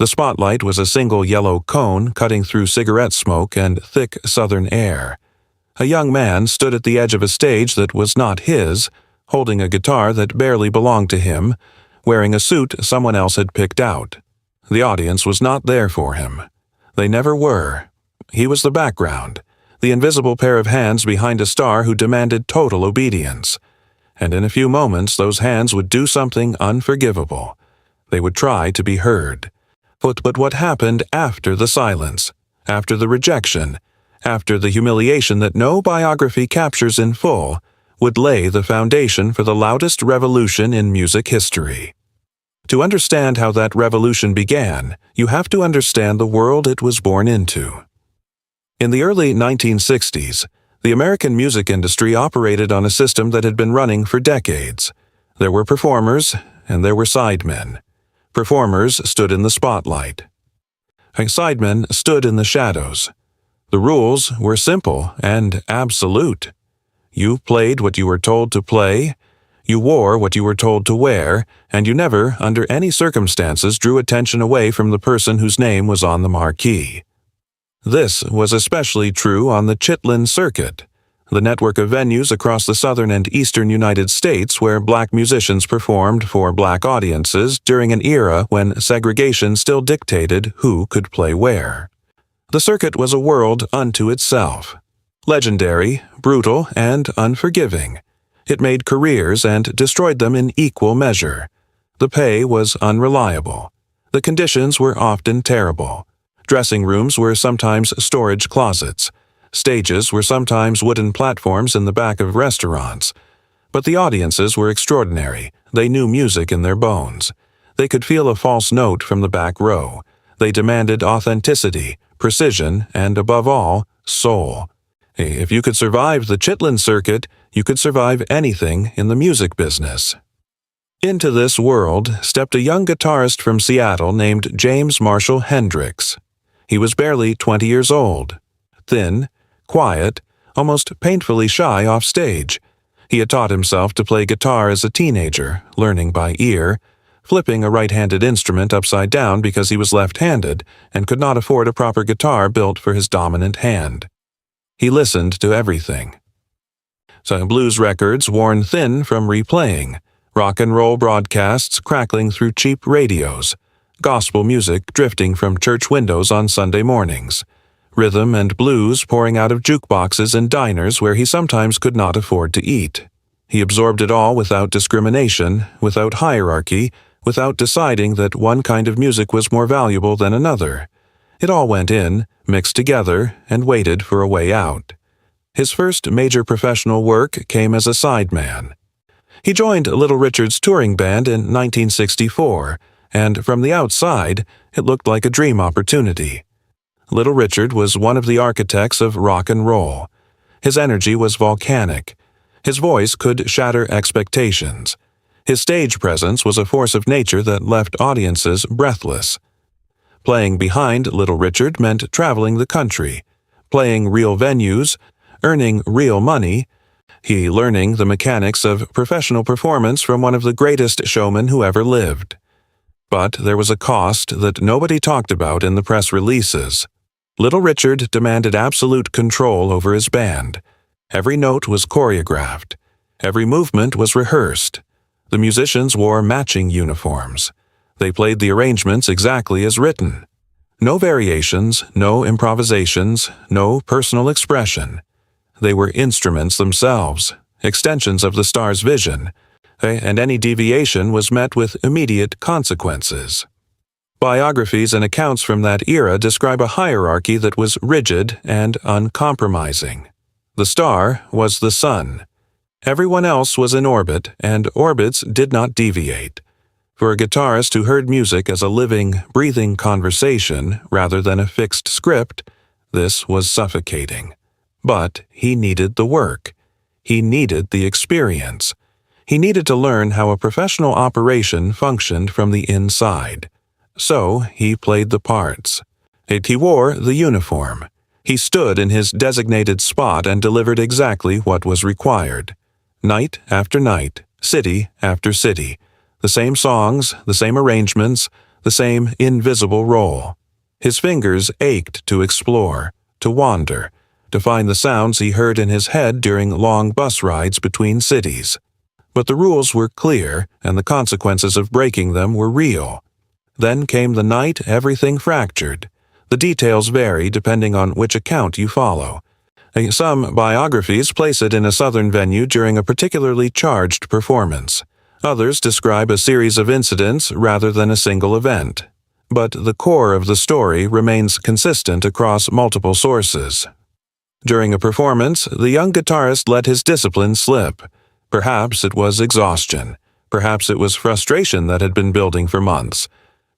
The spotlight was a single yellow cone cutting through cigarette smoke and thick southern air. A young man stood at the edge of a stage that was not his, holding a guitar that barely belonged to him, wearing a suit someone else had picked out. The audience was not there for him. They never were. He was the background, the invisible pair of hands behind a star who demanded total obedience. And in a few moments those hands would do something unforgivable. They would try to be heard. But what happened after the silence, after the rejection, after the humiliation that no biography captures in full, would lay the foundation for the loudest revolution in music history. To understand how that revolution began, you have to understand the world it was born into. In the early 1960s, the American music industry operated on a system that had been running for decades. There were performers, and there were sidemen. Performers stood in the spotlight. Sidemen stood in the shadows. The rules were simple and absolute. You played what you were told to play, you wore what you were told to wear, and you never, under any circumstances, drew attention away from the person whose name was on the marquee. This was especially true on the Chitlin Circuit, the network of venues across the southern and eastern United States where black musicians performed for black audiences during an era when segregation still dictated who could play where. The circuit was a world unto itself. Legendary, brutal, and unforgiving. It made careers and destroyed them in equal measure. The pay was unreliable. The conditions were often terrible. Dressing rooms were sometimes storage closets. Stages were sometimes wooden platforms in the back of restaurants. But the audiences were extraordinary. They knew music in their bones. They could feel a false note from the back row. They demanded authenticity, precision, and above all, soul. If you could survive the Chitlin Circuit, you could survive anything in the music business. Into this world stepped a young guitarist from Seattle named James Marshall Hendrix. He was barely 20 years old. Thin, quiet, almost painfully shy off stage. He had taught himself to play guitar as a teenager, learning by ear, flipping a right-handed instrument upside down because he was left-handed and could not afford a proper guitar built for his dominant hand. He listened to everything. So blues records worn thin from replaying, rock and roll broadcasts crackling through cheap radios, gospel music drifting from church windows on Sunday mornings, rhythm and blues pouring out of jukeboxes in diners where he sometimes could not afford to eat. He absorbed it all without discrimination, without hierarchy, without deciding that one kind of music was more valuable than another. It all went in, mixed together, and waited for a way out. His first major professional work came as a sideman. He joined Little Richard's touring band in 1964, and from the outside, it looked like a dream opportunity. Little Richard was one of the architects of rock and roll. His energy was volcanic. His voice could shatter expectations. His stage presence was a force of nature that left audiences breathless. Playing behind Little Richard meant traveling the country, playing real venues, earning real money, he learning the mechanics of professional performance from one of the greatest showmen who ever lived. But there was a cost that nobody talked about in the press releases. Little Richard demanded absolute control over his band. Every note was choreographed. Every movement was rehearsed. The musicians wore matching uniforms. They played the arrangements exactly as written. No variations, no improvisations, no personal expression. They were instruments themselves, extensions of the star's vision, and any deviation was met with immediate consequences. Biographies and accounts from that era describe a hierarchy that was rigid and uncompromising. The star was the sun. Everyone else was in orbit, and orbits did not deviate. For a guitarist who heard music as a living, breathing conversation rather than a fixed script, this was suffocating. But he needed the work. He needed the experience. He needed to learn how a professional operation functioned from the inside. So he played the parts. He wore the uniform. He stood in his designated spot and delivered exactly what was required. Night after night, city after city. The same songs, the same arrangements, the same invisible role. His fingers ached to explore, to wander, to find the sounds he heard in his head during long bus rides between cities. But the rules were clear, and the consequences of breaking them were real. Then came the night everything fractured. The details vary depending on which account you follow. Some biographies place it in a southern venue during a particularly charged performance. Others describe a series of incidents rather than a single event. But the core of the story remains consistent across multiple sources. During a performance, the young guitarist let his discipline slip. Perhaps it was exhaustion. Perhaps it was frustration that had been building for months.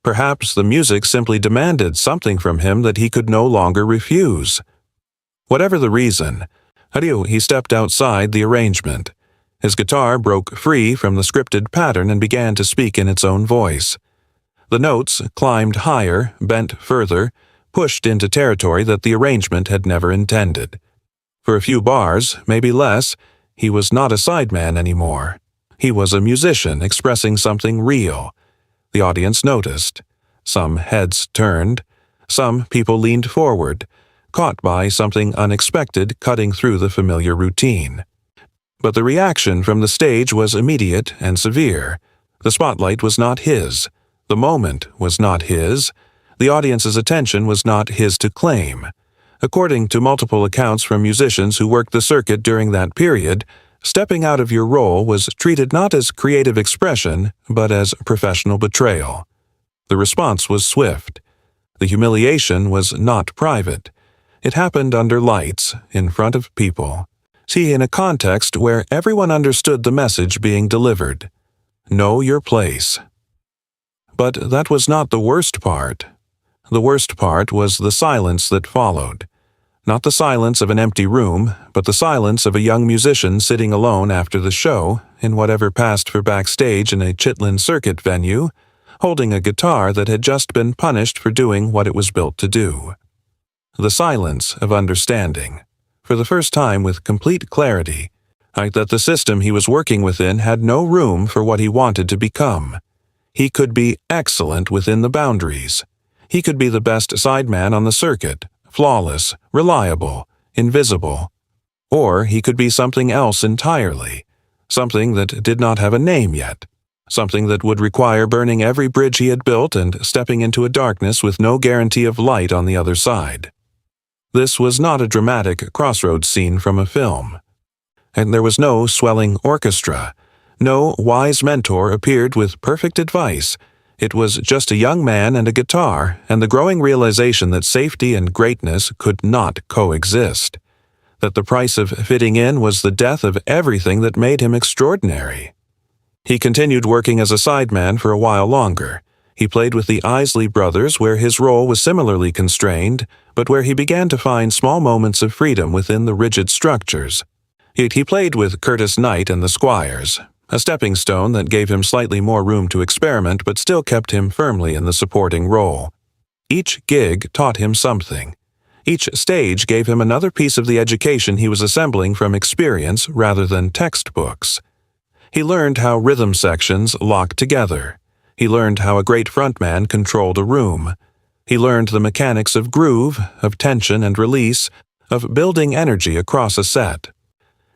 Perhaps the music simply demanded something from him that he could no longer refuse. Whatever the reason, he stepped outside the arrangement. His guitar broke free from the scripted pattern and began to speak in its own voice. The notes climbed higher, bent further, pushed into territory that the arrangement had never intended. For a few bars, maybe less, he was not a sideman anymore. He was a musician expressing something real. The audience noticed. Some heads turned. Some people leaned forward, caught by something unexpected cutting through the familiar routine. But the reaction from the stage was immediate and severe. The spotlight was not his. The moment was not his. The audience's attention was not his to claim. According to multiple accounts from musicians who worked the circuit during that period, stepping out of your role was treated not as creative expression, but as professional betrayal. The response was swift. The humiliation was not private. It happened under lights, in front of people. See, in a context where everyone understood the message being delivered. Know your place. But that was not the worst part. The worst part was the silence that followed. Not the silence of an empty room, but the silence of a young musician sitting alone after the show, in whatever passed for backstage in a Chitlin Circuit venue, holding a guitar that had just been punished for doing what it was built to do. The silence of understanding, for the first time with complete clarity, that the system he was working within had no room for what he wanted to become. He could be excellent within the boundaries. He could be the best sideman on the circuit, flawless, reliable, invisible. Or he could be something else entirely, something that did not have a name yet, something that would require burning every bridge he had built and stepping into a darkness with no guarantee of light on the other side. This was not a dramatic crossroads scene from a film. And there was no swelling orchestra. No wise mentor appeared with perfect advice. It was just a young man and a guitar, and the growing realization that safety and greatness could not coexist. That the price of fitting in was the death of everything that made him extraordinary. He continued working as a sideman for a while longer. He played with the Isley Brothers, where his role was similarly constrained, but where he began to find small moments of freedom within the rigid structures. He played with Curtis Knight and the Squires, a stepping stone that gave him slightly more room to experiment but still kept him firmly in the supporting role. Each gig taught him something. Each stage gave him another piece of the education he was assembling from experience rather than textbooks. He learned how rhythm sections locked together. He learned how a great frontman controlled a room. He learned the mechanics of groove, of tension and release, of building energy across a set.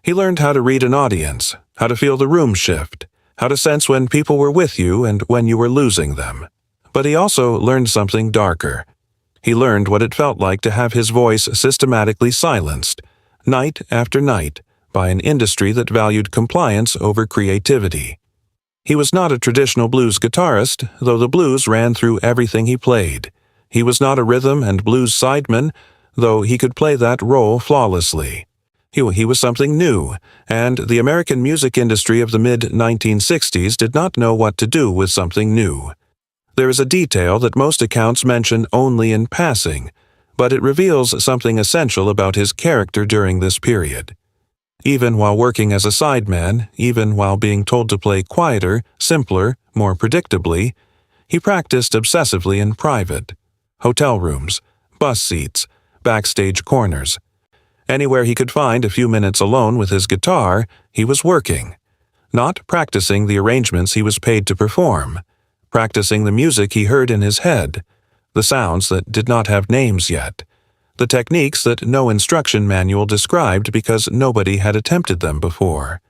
He learned how to read an audience, how to feel the room shift, how to sense when people were with you and when you were losing them. But he also learned something darker. He learned what it felt like to have his voice systematically silenced, night after night, by an industry that valued compliance over creativity. He was not a traditional blues guitarist, though the blues ran through everything he played. He was not a rhythm and blues sideman, though he could play that role flawlessly. He was something new, and the American music industry of the mid-1960s did not know what to do with something new. There is a detail that most accounts mention only in passing, but it reveals something essential about his character during this period. Even while working as a sideman, even while being told to play quieter, simpler, more predictably, he practiced obsessively in private. Hotel rooms, bus seats, backstage corners. Anywhere he could find a few minutes alone with his guitar, he was working. Not practicing the arrangements he was paid to perform. practicing the music he heard in his head, the sounds that did not have names yet, the techniques that no instruction manual described because nobody had attempted them before.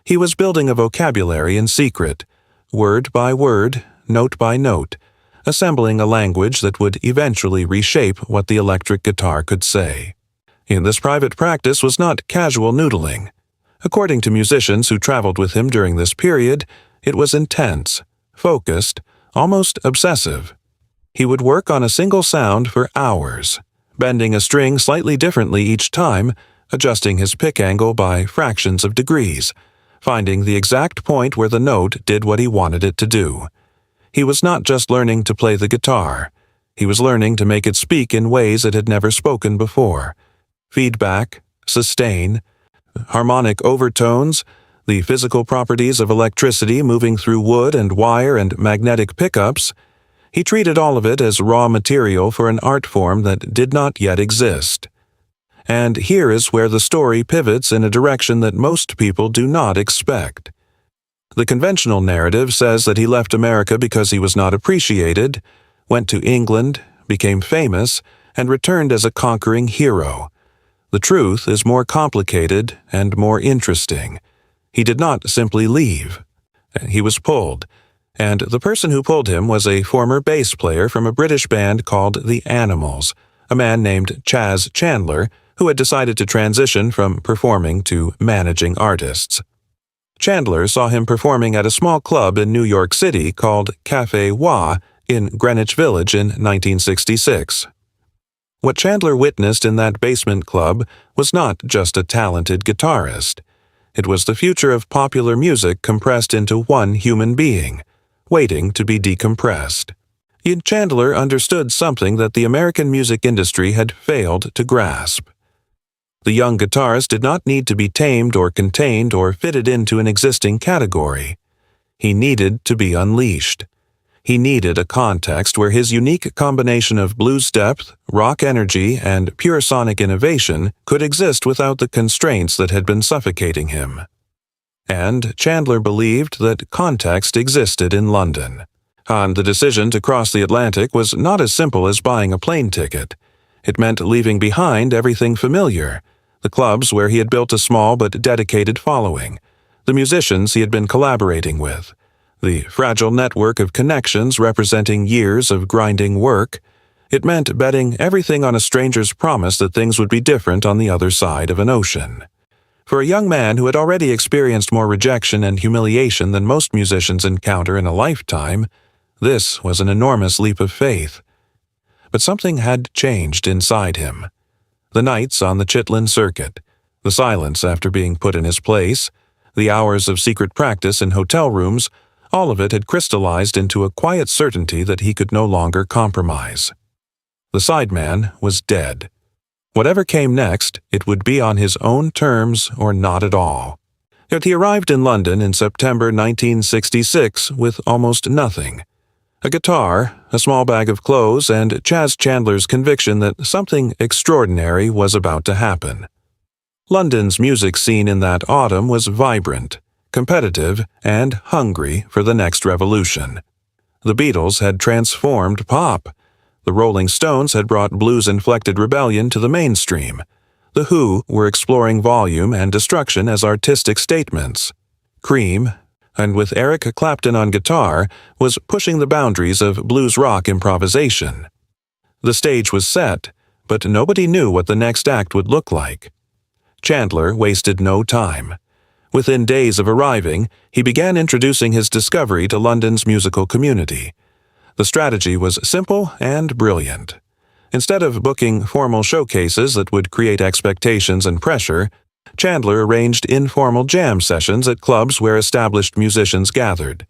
He was building a vocabulary in secret, word by word, note by note, assembling a language that would eventually reshape what the electric guitar could say. In this private practice was not casual noodling. According to musicians who traveled with him during this period, it was intense, focused, almost obsessive. He would work on a single sound for hours, bending a string slightly differently each time, adjusting his pick angle by fractions of degrees, finding the exact point where the note did what he wanted it to do. He was not just learning to play the guitar. He was learning to make it speak in ways it had never spoken before. Feedback, sustain, harmonic overtones, the physical properties of electricity moving through wood and wire and magnetic pickups. He treated all of it as raw material for an art form that did not yet exist. And here is where the story pivots in a direction that most people do not expect. The conventional narrative says that he left America because he was not appreciated, went to England, became famous, and returned as a conquering hero. The truth is more complicated and more interesting. He did not simply leave. He was pulled, and the person who pulled him was a former bass player from a British band called The Animals, a man named Chas Chandler, who had decided to transition from performing to managing artists. Chandler saw him performing at a small club in New York City called Café Wa in Greenwich Village in 1966. What Chandler witnessed in that basement club was not just a talented guitarist. It was the future of popular music compressed into one human being, waiting to be decompressed. Yet Chandler understood something that the American music industry had failed to grasp. The young guitarist did not need to be tamed or contained or fitted into an existing category. He needed to be unleashed. He needed a context where his unique combination of blues depth, rock energy, and pure sonic innovation could exist without the constraints that had been suffocating him. And Chandler believed that context existed in London. And the decision to cross the Atlantic was not as simple as buying a plane ticket. It meant leaving behind everything familiar, the clubs where he had built a small but dedicated following, the musicians he had been collaborating with, the fragile network of connections representing years of grinding work. It meant betting everything on a stranger's promise that things would be different on the other side of an ocean. For a young man who had already experienced more rejection and humiliation than most musicians encounter in a lifetime, this was an enormous leap of faith. But something had changed inside him. The nights on the Chitlin Circuit, the silence after being put in his place, the hours of secret practice in hotel rooms, all of it had crystallized into a quiet certainty that he could no longer compromise. The sideman was dead. Whatever came next, it would be on his own terms or not at all. Yet he arrived in London in September 1966 with almost nothing. A guitar, a small bag of clothes, and Chas Chandler's conviction that something extraordinary was about to happen. London's music scene in that autumn was vibrant, competitive, and hungry for the next revolution. The Beatles had transformed pop. The Rolling Stones had brought blues-inflected rebellion to the mainstream. The Who were exploring volume and destruction as artistic statements. Cream, and with Eric Clapton on guitar, was pushing the boundaries of blues rock improvisation. The stage was set, but nobody knew what the next act would look like. Chandler wasted no time. Within days of arriving, he began introducing his discovery to London's musical community. The strategy was simple and brilliant. Instead of booking formal showcases that would create expectations and pressure, Chandler arranged informal jam sessions at clubs where established musicians gathered.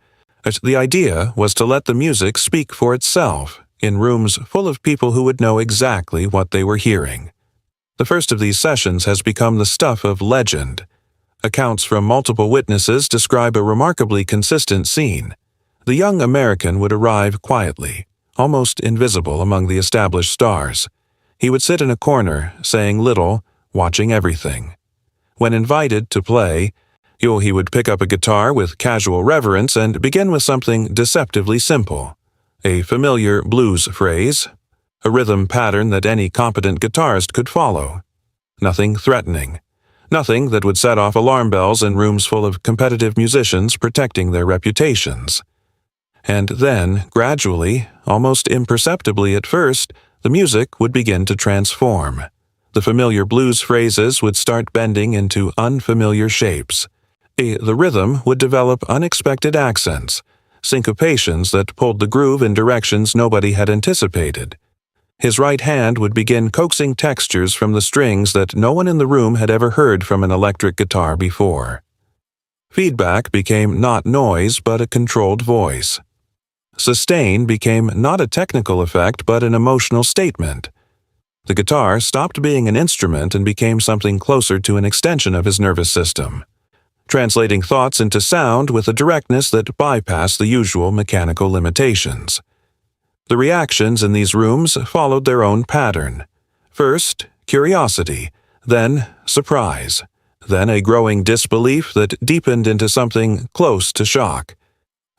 The idea was to let the music speak for itself, in rooms full of people who would know exactly what they were hearing. The first of these sessions has become the stuff of legend. Accounts from multiple witnesses describe a remarkably consistent scene. The young American would arrive quietly, almost invisible among the established stars. He would sit in a corner, saying little, watching everything. When invited to play, He would pick up a guitar with casual reverence and begin with something deceptively simple. A familiar blues phrase, a rhythm pattern that any competent guitarist could follow. Nothing threatening. Nothing that would set off alarm bells in rooms full of competitive musicians protecting their reputations. And then, gradually, almost imperceptibly at first, the music would begin to transform. The familiar blues phrases would start bending into unfamiliar shapes. The rhythm would develop unexpected accents, syncopations that pulled the groove in directions nobody had anticipated. His right hand would begin coaxing textures from the strings that no one in the room had ever heard from an electric guitar before. Feedback became not noise but a controlled voice. Sustain became not a technical effect but an emotional statement. The guitar stopped being an instrument and became something closer to an extension of his nervous system, translating thoughts into sound with a directness that bypassed the usual mechanical limitations. The reactions in these rooms followed their own pattern. First, curiosity, then surprise, then a growing disbelief that deepened into something close to shock.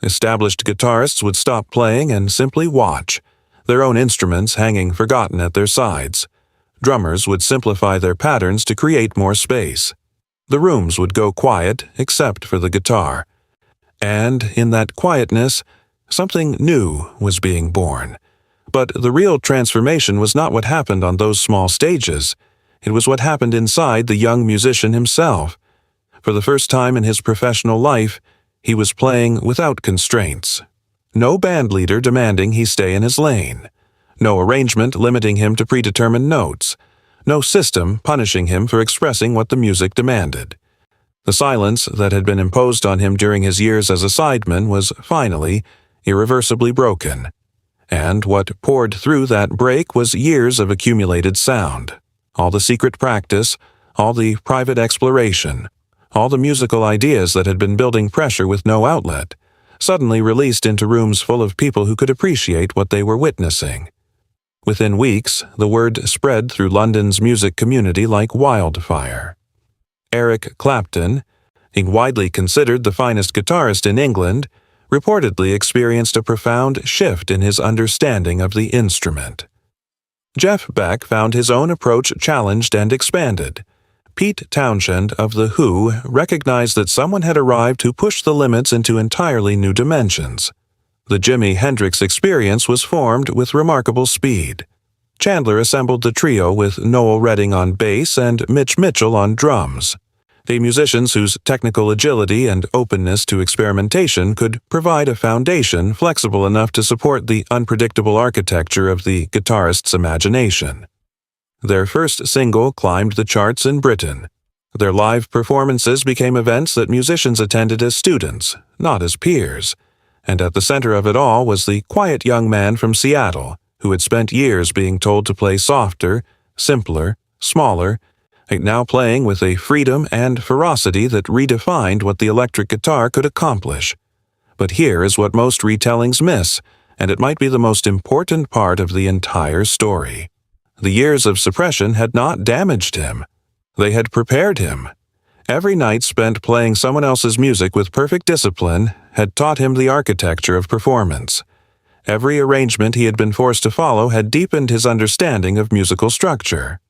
Established guitarists would stop playing and simply watch, their own instruments hanging forgotten at their sides. Drummers would simplify their patterns to create more space. The rooms would go quiet except for the guitar. And in that quietness, something new was being born. But the real transformation was not what happened on those small stages. It was what happened inside the young musician himself. For the first time in his professional life, he was playing without constraints. No band leader demanding he stay in his lane. No arrangement limiting him to predetermined notes. No system punishing him for expressing what the music demanded. The silence that had been imposed on him during his years as a sideman was finally, irreversibly broken. And what poured through that break was years of accumulated sound. All the secret practice, all the private exploration, all the musical ideas that had been building pressure with no outlet, suddenly released into rooms full of people who could appreciate what they were witnessing. Within weeks, the word spread through London's music community like wildfire. Eric Clapton, being widely considered the finest guitarist in England, reportedly experienced a profound shift in his understanding of the instrument. Jeff Beck found his own approach challenged and expanded. Pete Townshend of The Who recognized that someone had arrived who pushed the limits into entirely new dimensions. The Jimi Hendrix experience was formed with remarkable speed. Chandler assembled the trio with Noel Redding on bass and Mitch Mitchell on drums. The musicians whose technical agility and openness to experimentation could provide a foundation flexible enough to support the unpredictable architecture of the guitarist's imagination. Their first single climbed the charts in Britain. Their live performances became events that musicians attended as students, not as peers. And at the center of it all was the quiet young man from Seattle who had spent years being told to play softer, simpler, smaller, now playing with a freedom and ferocity that redefined what the electric guitar could accomplish. But here is what most retellings miss, and it might be the most important part of the entire story. The years of suppression had not damaged him. They had prepared him. Every night spent playing someone else's music with perfect discipline had taught him the architecture of performance. Every arrangement he had been forced to follow had deepened his understanding of musical structure.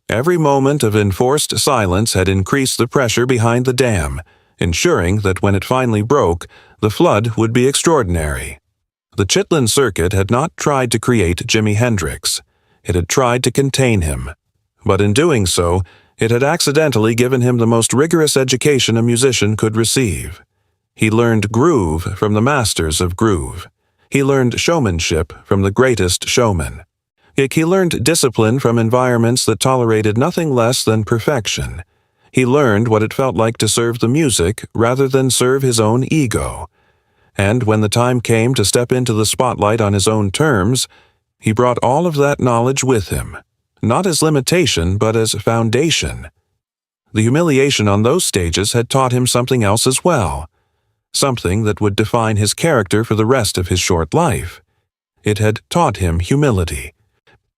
Every moment of enforced silence had increased the pressure behind the dam, ensuring that when it finally broke, the flood would be extraordinary. The Chitlin Circuit had not tried to create Jimi Hendrix. It had tried to contain him. But in doing so, it had accidentally given him the most rigorous education a musician could receive. He learned groove from the masters of groove. He learned showmanship from the greatest showman. He learned discipline from environments that tolerated nothing less than perfection. He learned what it felt like to serve the music rather than serve his own ego. And when the time came to step into the spotlight on his own terms, he brought all of that knowledge with him, not as limitation but as foundation. The humiliation on those stages had taught him something else as well, something that would define his character for the rest of his short life. It had taught him humility.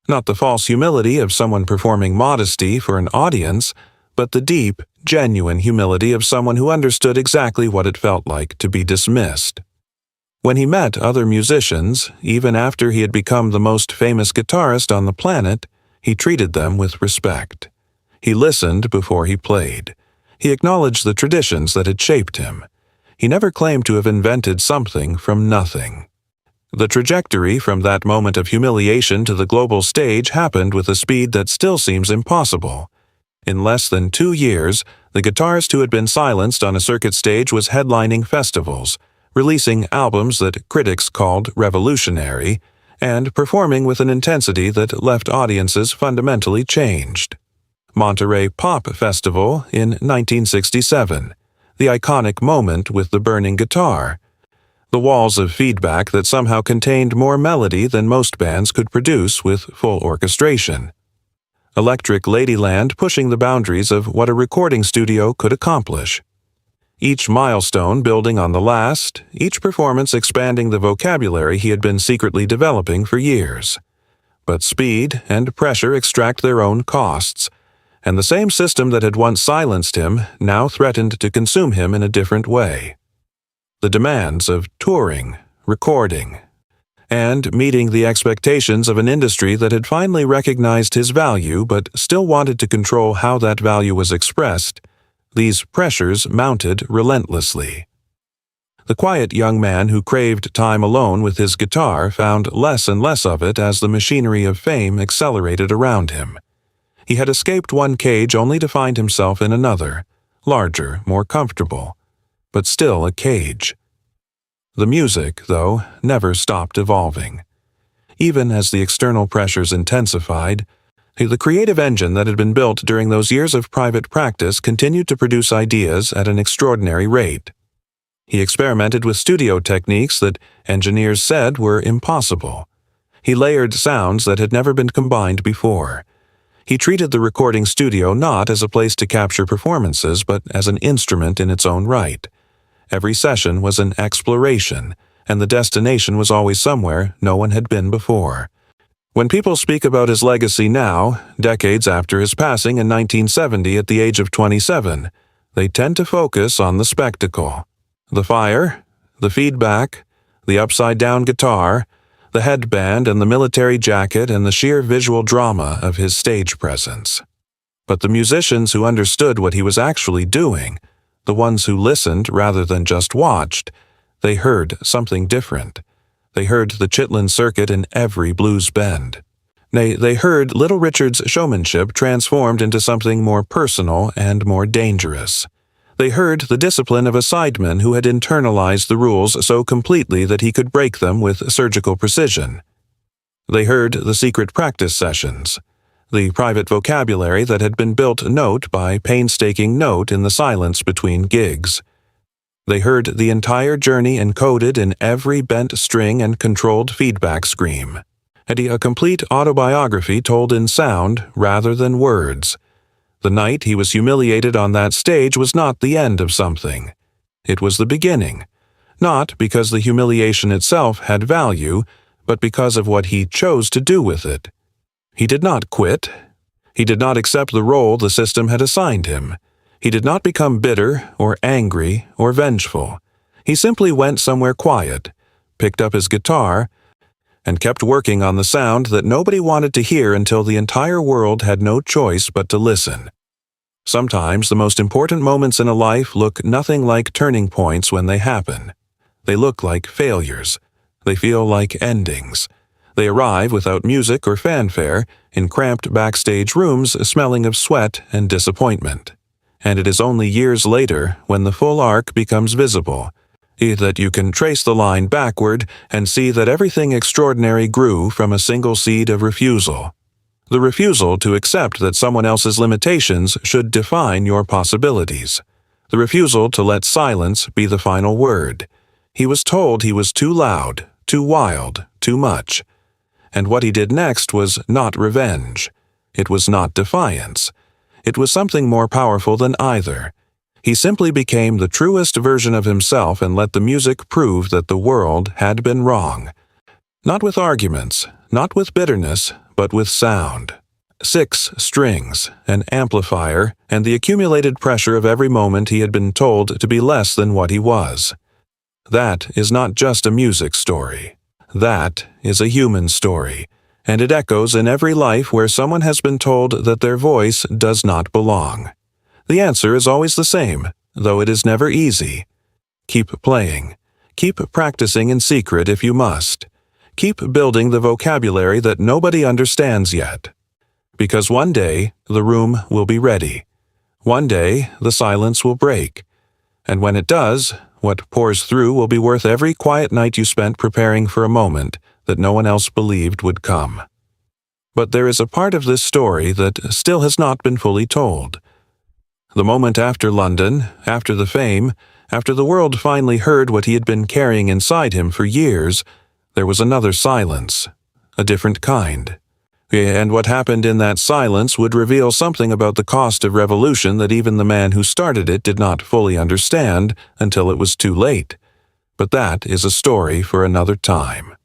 Not the false humility of someone performing modesty for an audience, but the deep, genuine humility of someone who understood exactly what it felt like to be dismissed. When he met other musicians, even after he had become the most famous guitarist on the planet, he treated them with respect. He listened before he played. He acknowledged the traditions that had shaped him. He never claimed to have invented something from nothing. The trajectory from that moment of humiliation to the global stage happened with a speed that still seems impossible. In less than 2 years, the guitarist who had been silenced on a circuit stage was headlining festivals, releasing albums that critics called revolutionary, and performing with an intensity that left audiences fundamentally changed. Monterey Pop Festival in 1967, the iconic moment with the burning guitar, the walls of feedback that somehow contained more melody than most bands could produce with full orchestration. Electric Ladyland pushing the boundaries of what a recording studio could accomplish. Each milestone building on the last, each performance expanding the vocabulary he had been secretly developing for years. But speed and pressure extract their own costs, and the same system that had once silenced him now threatened to consume him in a different way. The demands of touring, recording, and meeting the expectations of an industry that had finally recognized his value but still wanted to control how that value was expressed, these pressures mounted relentlessly. The quiet young man who craved time alone with his guitar found less and less of it as the machinery of fame accelerated around him. He had escaped one cage only to find himself in another, larger, more comfortable, but still a cage. The music, though, never stopped evolving. Even as the external pressures intensified, the creative engine that had been built during those years of private practice continued to produce ideas at an extraordinary rate. He experimented with studio techniques that engineers said were impossible. He layered sounds that had never been combined before. He treated the recording studio not as a place to capture performances, but as an instrument in its own right. Every session was an exploration, and the destination was always somewhere no one had been before. When people speak about his legacy now, decades after his passing in 1970 at the age of 27, they tend to focus on the spectacle. The fire, the feedback, the upside-down guitar, the headband and the military jacket and the sheer visual drama of his stage presence. But the musicians who understood what he was actually doing, the ones who listened rather than just watched, they heard something different. They heard the Chitlin Circuit in every blues bend. Nay, they heard Little Richard's showmanship transformed into something more personal and more dangerous. They heard the discipline of a sideman who had internalized the rules so completely that he could break them with surgical precision. They heard the secret practice sessions, the private vocabulary that had been built note by painstaking note in the silence between gigs. They heard the entire journey encoded in every bent string and controlled feedback scream, and a complete autobiography told in sound rather than words. The night he was humiliated on that stage was not the end of something. It was the beginning, not because the humiliation itself had value, but because of what he chose to do with it. He did not quit. He did not accept the role the system had assigned him. He did not become bitter or angry or vengeful. He simply went somewhere quiet, picked up his guitar, and kept working on the sound that nobody wanted to hear until the entire world had no choice but to listen. Sometimes the most important moments in a life look nothing like turning points when they happen. They look like failures. They feel like endings. They arrive without music or fanfare, in cramped backstage rooms smelling of sweat and disappointment. And it is only years later, when the full arc becomes visible, that you can trace the line backward and see that everything extraordinary grew from a single seed of refusal. The refusal to accept that someone else's limitations should define your possibilities. The refusal to let silence be the final word. He was told he was too loud, too wild, too much. And what he did next was not revenge. It was not defiance. It was something more powerful than either. He simply became the truest version of himself and let the music prove that the world had been wrong. Not with arguments, not with bitterness, but with sound. 6 strings, an amplifier, and the accumulated pressure of every moment he had been told to be less than what he was. That is not just a music story. That is a human story, and it echoes in every life where someone has been told that their voice does not belong. The answer is always the same, though it is never easy. Keep playing. Keep practicing in secret if you must. Keep building the vocabulary that nobody understands yet. Because one day, the room will be ready. One day, the silence will break. And when it does, what pours through will be worth every quiet night you spent preparing for a moment that no one else believed would come. But there is a part of this story that still has not been fully told. The moment after London, after the fame, after the world finally heard what he had been carrying inside him for years, there was another silence, a different kind. And what happened in that silence would reveal something about the cost of revolution that even the man who started it did not fully understand until it was too late. But that is a story for another time.